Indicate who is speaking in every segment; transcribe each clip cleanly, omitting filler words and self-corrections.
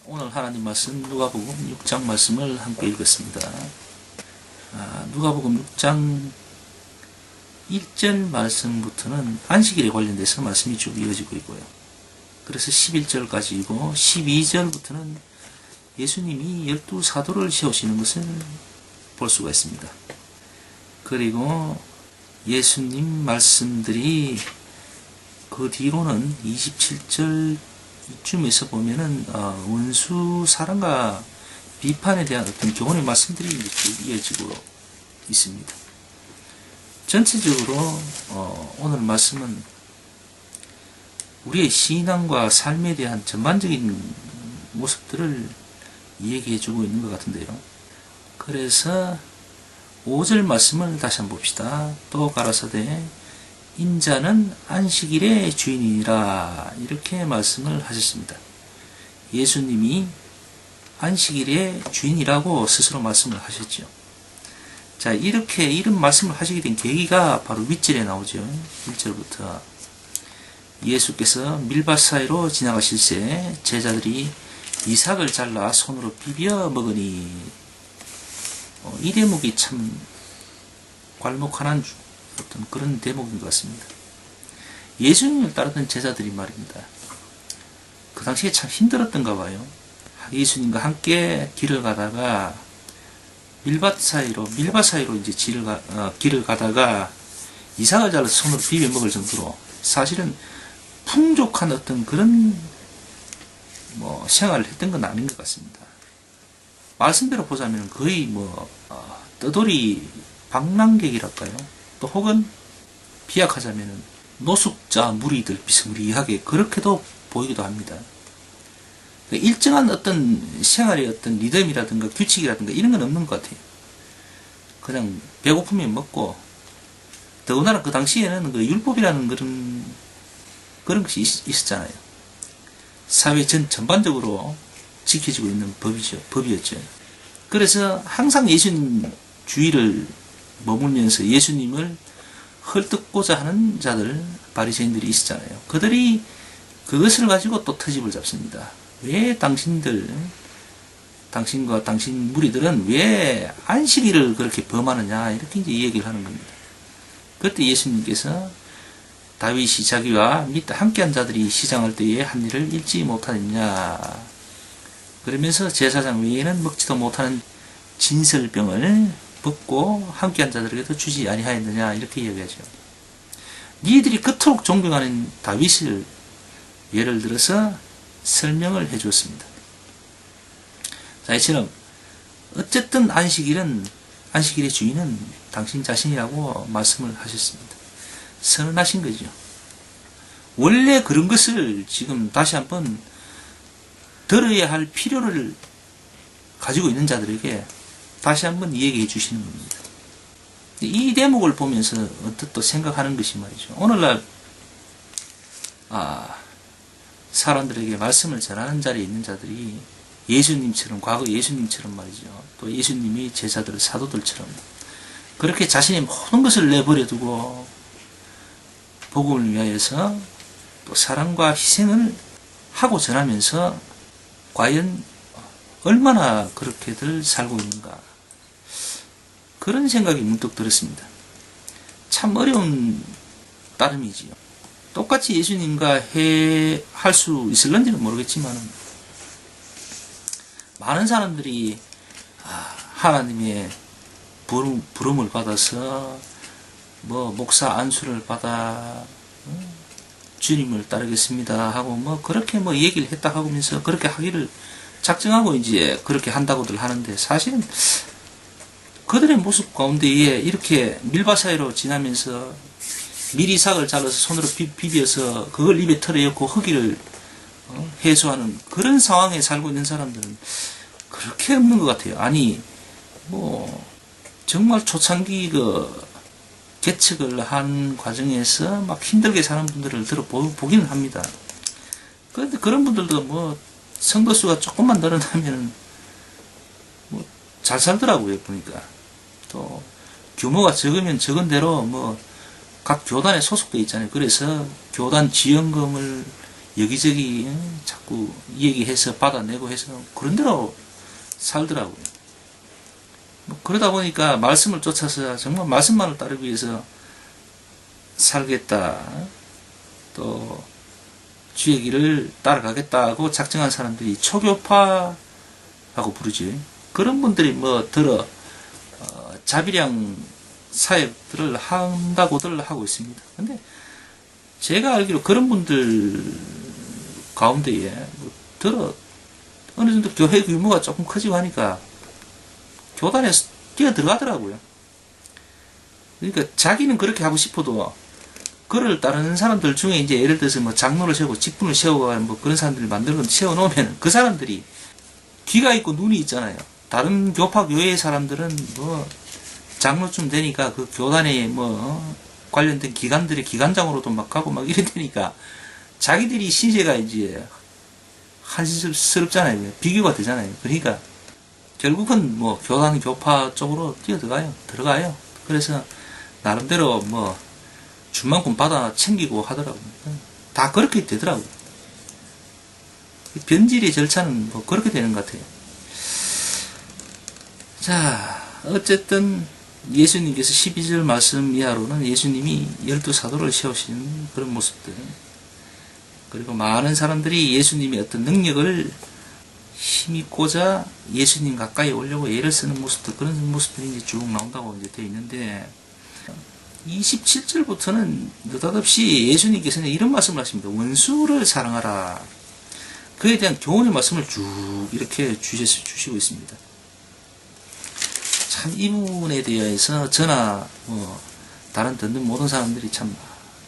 Speaker 1: 오늘 하나님 말씀 누가복음 6장 말씀을 함께 읽었습니다. 누가복음 6장 1절 말씀부터는 안식일에 관련돼서 말씀이 쭉 이어지고 있고요. 그래서 11절까지이고 12절부터는 예수님이 12사도를 세우시는 것을 볼 수가 있습니다. 그리고 예수님 말씀들이 그 뒤로는 27절 이쯤에서 보면은 원수 사랑과 비판에 대한 어떤 교훈의 말씀들이 쭉 이어지고 있습니다. 전체적으로 오늘 말씀은 우리의 신앙과 삶에 대한 전반적인 모습들을 얘기해주고 있는 것 같은데요. 그래서 5절 말씀을 다시 한번 봅시다. 또 가라사대 인자는 안식일의 주인이니라, 이렇게 말씀을 하셨습니다. 예수님이 안식일의 주인이라고 스스로 말씀을 하셨죠. 자, 이렇게 이런 말씀을 하시게 된 계기가 바로 윗절에 나오죠. 1절부터 예수께서 밀밭 사이로 지나가실새 제자들이 이삭을 잘라 손으로 비벼 먹으니, 이 대목이 참 괄목하는 어떤 그런 대목인 것 같습니다. 예수님을 따르던 제자들이 말입니다. 그 당시에 참 힘들었던가 봐요. 예수님과 함께 길을 가다가 밀밭 사이로 이제 길을 가다가 이삭을 잘라서 손으로 비벼 먹을 정도로 사실은 풍족한 어떤 그런 생활을 했던 건 아닌 것 같습니다. 말씀대로 보자면 거의 떠돌이 방랑객이랄까요? 또 혹은 비약하자면 노숙자 무리들 비스무리하게 그렇게도 보이기도 합니다. 일정한 어떤 생활의 어떤 리듬이라든가 규칙이라든가 이런 건 없는 것 같아요. 그냥 배고프면 먹고, 더군다나 그 당시에는 그 율법이라는 그런 것이 있었잖아요. 사회 전반적으로 지켜지고 있는 법이었죠. 그래서 항상 예수님 주의를 머물면서 예수님을 헐뜯고자 하는 자들, 바리새인들이 있었잖아요. 그들이 그것을 가지고 또 트집을 잡습니다. 왜 당신과 당신 무리들은 왜 안식일을 그렇게 범하느냐, 이렇게 이제 얘기를 하는 겁니다. 그때 예수님께서 다윗이 자기와 및 함께한 자들이 시장할 때에 한 일을 잊지 못하느냐, 그러면서 제사장 외에는 먹지도 못하는 진설병을 먹고 함께한 자들에게도 주지 아니하였느냐, 이렇게 이야기하죠. 니들이 그토록 존경하는 다윗을 예를 들어서 설명을 해 주었습니다. 자, 이처럼 어쨌든 안식일의 주인은 당신 자신이라고 말씀을 하셨습니다. 선언하신 거죠. 원래 그런 것을 지금 다시 한번 들어야 할 필요를 가지고 있는 자들에게 다시 한번 얘기해 주시는 겁니다. 이 대목을 보면서 어떻게 또 생각하는 것이 말이죠. 오늘날 사람들에게 말씀을 전하는 자리에 있는 자들이 예수님처럼, 과거 예수님처럼 말이죠. 또 예수님이 제자들, 사도들처럼 그렇게 자신의 모든 것을 내버려두고 복음을 위하여서 또 사랑과 희생을 하고 전하면서 과연 얼마나 그렇게들 살고 있는가, 그런 생각이 문득 들었습니다. 참 어려운 따름이지요. 똑같이 예수님과 할 수 있을런지는 모르겠지만 많은 사람들이 하나님의 부름을 받아서 목사 안수를 받아 주님을 따르겠습니다 하고 그렇게 얘기를 했다 하면서 그렇게 하기를 작정하고 이제 그렇게 한다고들 하는데, 사실은 그들의 모습 가운데에 이렇게 밀밭 사이로 지나면서 밀이삭을 잘라서 손으로 비벼서 그걸 입에 털어넣고 허기를 해소하는 그런 상황에 살고 있는 사람들은 그렇게 없는 것 같아요. 아니 정말 초창기 개척을 한 과정에서 막 힘들게 사는 분들을 들어보기는 합니다. 그런데 그런 분들도 성도수가 조금만 늘어나면 잘 살더라고요, 보니까. 또 규모가 적으면 적은 대로 각 교단에 소속되어 있잖아요. 그래서 교단 지원금을 여기저기 자꾸 얘기해서 받아내고 해서 그런 대로 살더라고요. 뭐 그러다 보니까 말씀을 쫓아서 정말 말씀만을 따르기 위해서 살겠다. 또 주의 길을 따라가겠다고 작정한 사람들이 초교파라고 부르지. 그런 분들이 뭐 들어 자비량 사역들을 한다고들 하고 있습니다. 근데 제가 알기로 그런 분들 가운데에 뭐 들어 어느 정도 교회 규모가 조금 커지고 하니까 교단에 뛰어 들어가더라고요. 그러니까 자기는 그렇게 하고 싶어도 그를 따르는 사람들 중에 이제 예를 들어서 뭐 장로를 세우고 직분을 세우고 뭐 그런 사람들을 만들고 세워놓으면 그 사람들이 귀가 있고 눈이 있잖아요. 다른 교파 교회의 사람들은 뭐 장로쯤 되니까 그 교단에 뭐 관련된 기관들의 기관장으로도 막 가고 막 이러니까 자기들이 시제가 이제 한시스럽잖아요. 비교가 되잖아요. 그러니까 결국은 뭐 교단 교파 쪽으로 들어가요. 그래서 나름대로 뭐 준만큼 받아 챙기고 하더라고요. 다 그렇게 되더라고요. 변질의 절차는 뭐 그렇게 되는 것 같아요. 자, 어쨌든 예수님께서 12절 말씀 이하로는 예수님이 12사도를 세우시는 그런 모습들, 그리고 많은 사람들이 예수님의 어떤 능력을 힘입고자 예수님 가까이 오려고 애를 쓰는 모습들, 그런 모습들이 이제 쭉 나온다고 이제 되어 있는데, 27절부터는 느닷없이 예수님께서는 이런 말씀을 하십니다. 원수를 사랑하라. 그에 대한 교훈의 말씀을 쭉 이렇게 주시고 있습니다. 참 이 부분에 대해서 저나 뭐 다른 듣는 모든 사람들이 참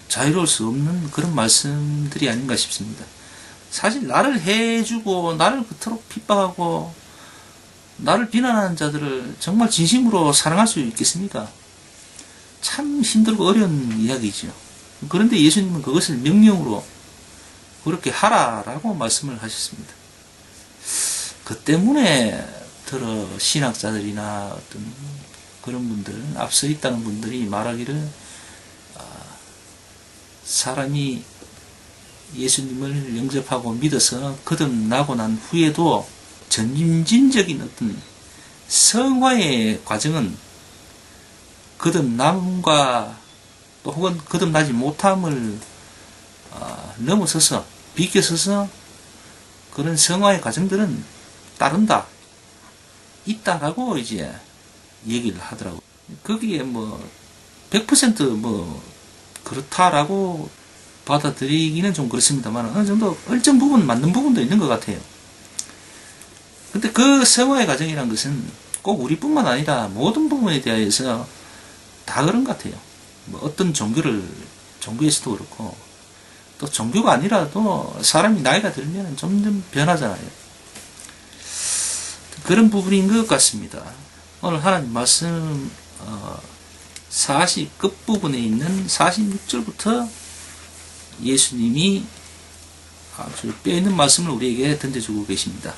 Speaker 1: 자유로울 수 없는 그런 말씀들이 아닌가 싶습니다. 사실 나를 해주고 나를 그토록 핍박하고 나를 비난하는 자들을 정말 진심으로 사랑할 수 있겠습니까? 참 힘들고 어려운 이야기죠. 그런데 예수님은 그것을 명령으로 그렇게 하라라고 말씀을 하셨습니다. 그 때문에 들어 신학자들이나 어떤 그런 분들, 앞서 있다는 분들이 말하기를 사람이 예수님을 영접하고 믿어서 거듭나고 난 후에도 점진적인 어떤 성화의 과정은 거듭남과 또 혹은 거듭나지 못함을 넘어서서 비껴서서 그런 성화의 과정들은 따른다, 있다라고 이제 얘기를 하더라고요. 거기에 뭐 100% 그렇다라고 받아들이기는 좀 그렇습니다만 어느 정도 일정 부분 맞는 부분도 있는 것 같아요. 근데 그 성화의 과정이라는 것은 꼭 우리뿐만 아니라 모든 부분에 대해서 다 그런 것 같아요. 뭐 어떤 종교에서도 그렇고, 또 종교가 아니라도 사람이 나이가 들면 점점 변하잖아요. 그런 부분인 것 같습니다. 오늘 하나님 말씀 40 끝부분에 있는 46절부터 예수님이 아주 뼈있는 말씀을 우리에게 던져주고 계십니다.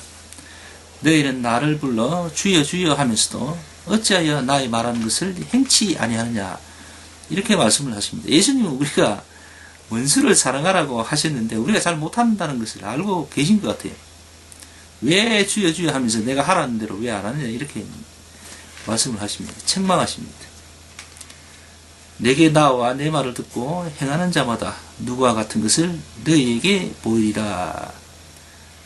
Speaker 1: 너희는 나를 불러 주여 주여 하면서도 어찌하여 나의 말하는 것을 행치 아니하느냐, 이렇게 말씀을 하십니다. 예수님은 우리가 원수를 사랑하라고 하셨는데 우리가 잘 못한다는 것을 알고 계신 것 같아요. 왜 주여 주여 하면서 내가 하라는 대로 왜 안 하느냐, 이렇게 말씀을 하십니다. 책망하십니다. 내게 나와 내 말을 듣고 행하는 자마다 누구와 같은 것을 너희에게 보이리라.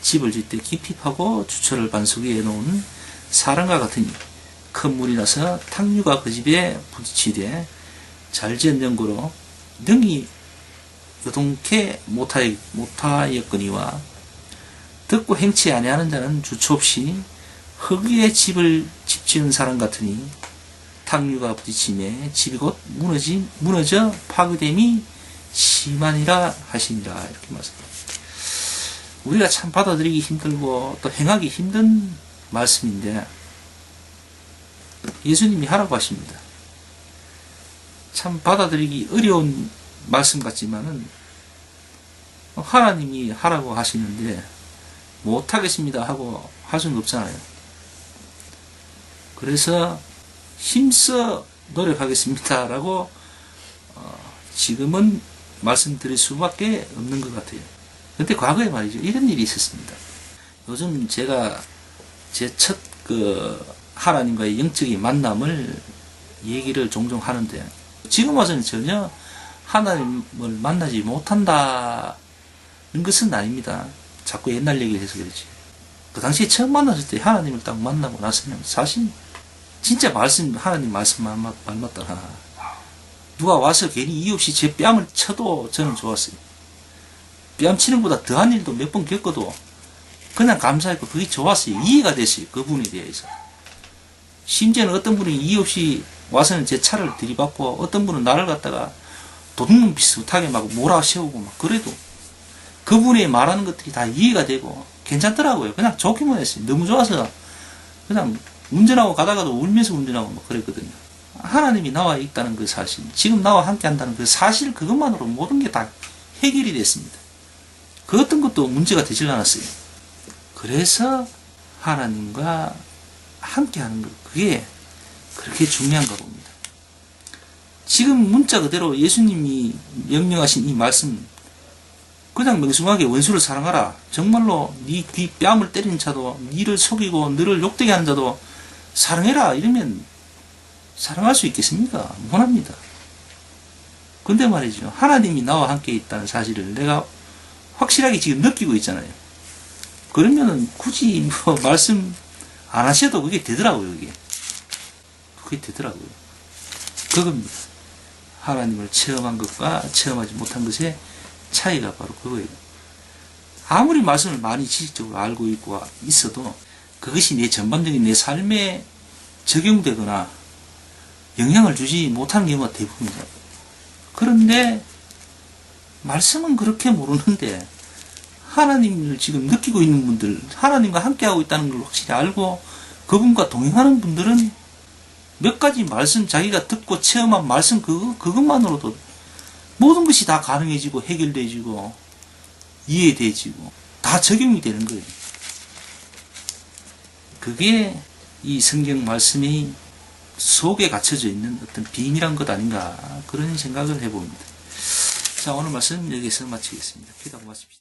Speaker 1: 집을 짓 때 깊이 파고 주철을 반석 위에 놓은 사람과 같으니 큰 물이 나서 탕류가 그 집에 부딪히되 잘 지은 연고로 능히 요동케 못하였거니와, 듣고 행치 아니하는 자는 주체 없이 흙 위에 집을 짓지은 사람 같으니 탕류가 부딪힘에 집이 곧 무너져 파괴됨이 심하니라 하시니라. 이렇게 말씀합니다. 우리가 참 받아들이기 힘들고 또 행하기 힘든 말씀인데 예수님이 하라고 하십니다. 참 받아들이기 어려운 말씀 같지만은 하나님이 하라고 하시는데 못하겠습니다 하고 할 수는 없잖아요. 그래서 힘써 노력하겠습니다 라고 지금은 말씀드릴 수밖에 없는 것 같아요. 근데 과거에 말이죠. 이런 일이 있었습니다. 요즘 제가 제 첫 하나님과의 영적인 만남을 얘기를 종종 하는데, 지금 와서는 전혀 하나님을 만나지 못한다는 것은 아닙니다. 자꾸 옛날 얘기를 해서 그렇지. 그 당시에 처음 만났을 때 하나님을 딱 만나고 나서는 사실 진짜 하나님 말씀만 맞더라. 누가 와서 괜히 이유 없이 제 뺨을 쳐도 저는 좋았어요. 뺨 치는 것보다 더한 일도 몇 번 겪어도 그냥 감사했고 그게 좋았어요. 이해가 됐어요. 그 부분에 대해서. 심지어는 어떤 분이 이유 없이 와서는 제 차를 들이받고, 어떤 분은 나를 갖다가 도둑놈 비슷하게 막 몰아세우고 막 그래도 그분이 말하는 것들이 다 이해가 되고 괜찮더라고요. 그냥 좋기만 했어요. 너무 좋아서 그냥 운전하고 가다가도 울면서 운전하고 막 그랬거든요. 하나님이 나와 있다는 그 사실, 지금 나와 함께 한다는 그 사실, 그것만으로 모든 게 다 해결이 됐습니다. 그 어떤 것도 문제가 되질 않았어요. 그래서 하나님과 함께 하는 것, 그게 그렇게 중요한가 봅니다. 지금 문자 그대로 예수님이 명령하신 이 말씀, 그냥 명심하게 원수를 사랑하라. 정말로 네 귀 뺨을 때리는 자도, 니를 속이고 너를 욕되게 하는 자도 사랑해라. 이러면 사랑할 수 있겠습니까? 못합니다. 근데 말이죠. 하나님이 나와 함께 있다는 사실을 내가 확실하게 지금 느끼고 있잖아요. 그러면은 굳이 말씀 안 하셔도 그게 되더라고요. 그게 되더라고요. 그겁니다. 하나님을 체험한 것과 체험하지 못한 것의 차이가 바로 그거예요. 아무리 말씀을 많이 지식적으로 알고 있어도 그것이 내 전반적인 내 삶에 적용되거나 영향을 주지 못하는 경우가 대부분이죠. 그런데 말씀은 그렇게 모르는데 하나님을 지금 느끼고 있는 분들, 하나님과 함께하고 있다는 걸 확실히 알고 그분과 동행하는 분들은 몇 가지 말씀, 자기가 듣고 체험한 말씀 그것만으로도 모든 것이 다 가능해지고 해결되지고 이해되지고 다 적용이 되는 거예요. 그게 이 성경 말씀이 속에 갇혀져 있는 어떤 비밀한 것 아닌가, 그런 생각을 해봅니다. 자, 오늘 말씀 여기서 마치겠습니다. 기도하고 마칩시다.